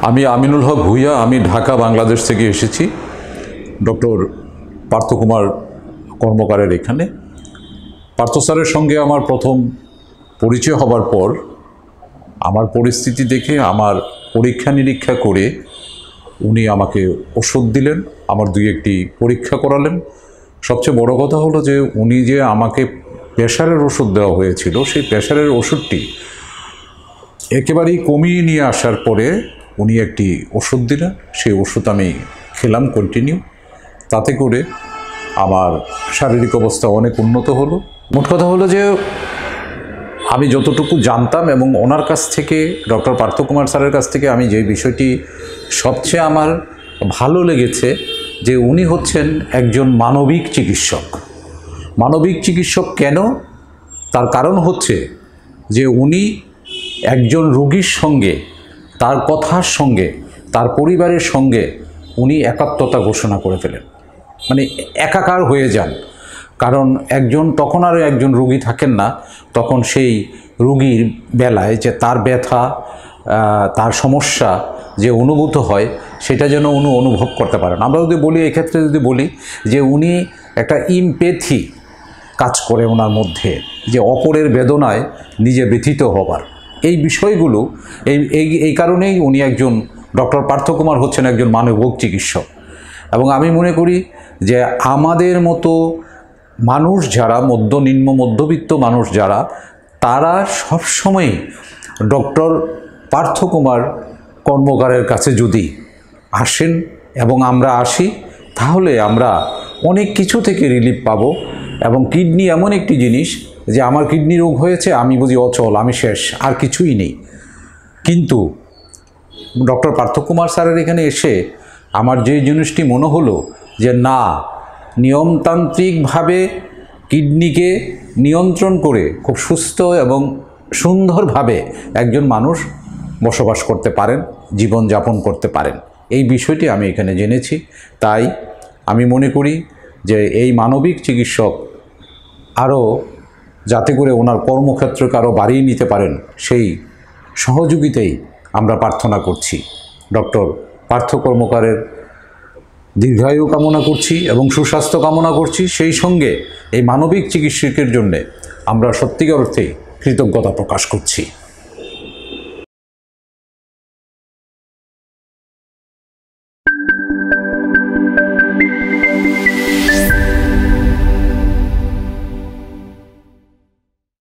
আমি আমিনুল হক ভূঁইয়া, আমি ঢাকা বাংলাদেশ থেকে এসেছি ডক্টর পার্থকুমার কর্মকারের এখানে। পার্থ স্যারের সঙ্গে আমার প্রথম পরিচয় হবার পর আমার পরিস্থিতি দেখে, আমার পরীক্ষা নিরীক্ষা করে উনি আমাকে ওষুধ দিলেন, আমার দুই একটি পরীক্ষা করালেন। সবচেয়ে বড় কথা হলো যে উনি যে আমাকে প্রেশারের ওষুধ দেওয়া হয়েছিল, সেই প্রেশারের ওষুধটি একেবারেই কমিয়ে নিয়ে আসার পরে উনি একটি ওষুধ দিলেন। সেই ওষুধ আমি খেলাম কন্টিনিউ। তাতে করে আমার শারীরিক অবস্থা অনেক উন্নত হলো। মোট কথা হলো যে আমি যতটুকু জানতাম এবং ওনার কাছ থেকে, ডক্টর পার্থকুমার স্যারের কাছ থেকে আমি যে বিষয়টি সবচেয়ে আমার ভালো লেগেছে যে উনি হচ্ছেন একজন মানবিক চিকিৎসক। মানবিক চিকিৎসক কেন? তার কারণ হচ্ছে যে উনি একজন রোগীর সঙ্গে, তার কথার সঙ্গে, তার পরিবারের সঙ্গে উনি একাত্মতা ঘোষণা করে ফেলেন, মানে একাকার হয়ে যান। কারণ তখন আর একজন রোগী থাকেন না, তখন সেই রোগীর বেলায় যে তার ব্যথা, তার সমস্যা যে অনুভূত হয়, সেটা যেন উনি অনুভব করতে পারেন। আমরা যদি বলি, এক্ষেত্রে যদি বলি যে উনি একটা ইমপ্যাথি কাজ করে ওনার মধ্যে, যে অপরের বেদনায় নিজে ব্যথিত হবার, এই বিষয়গুলো এই কারণেই উনি একজন, ডক্টর পার্থকুমার হচ্ছেন একজন মানবিক চিকিৎসক। এবং আমি মনে করি যে আমাদের মতো মানুষ যারা, নিম্ন মধ্যবিত্ত মানুষ যারা, তারা সবসময় ডক্টর পার্থকুমার কর্মকারের কাছে যদি আসেন এবং আমরা আসি, তাহলে আমরা অনেক কিছু থেকে রিলিফ পাবো। এবং কিডনি এমন একটি জিনিস যে আমার কিডনি রোগ হয়েছে, আমি বুঝি অচল, আমি শেষ, আর কিছুই নেই। কিন্তু ডক্টর পার্থকুমার স্যারের এখানে এসে আমার যে জিনিসটি মনে হলো যে না, নিয়মতান্ত্রিকভাবে কিডনিকে নিয়ন্ত্রণ করে খুব সুস্থ এবং সুন্দরভাবে একজন মানুষ বসবাস করতে পারেন, জীবনযাপন করতে পারেন, এই বিষয়টি আমি এখানে জেনেছি। তাই আমি মনে করি যে এই মানবিক চিকিৎসক আরও যাতে করে ওনার কর্মক্ষেত্রকে আরও বাড়িয়ে নিতে পারেন, সেই সহযোগিতাই আমরা প্রার্থনা করছি। ডক্টর পার্থ কর্মকারের দীর্ঘায়ু কামনা করছি এবং সুস্বাস্থ্য কামনা করছি। সেই সঙ্গে এই মানবিক চিকিৎসকের জন্যে আমরা সত্যিকার অর্থেই কৃতজ্ঞতা প্রকাশ করছি।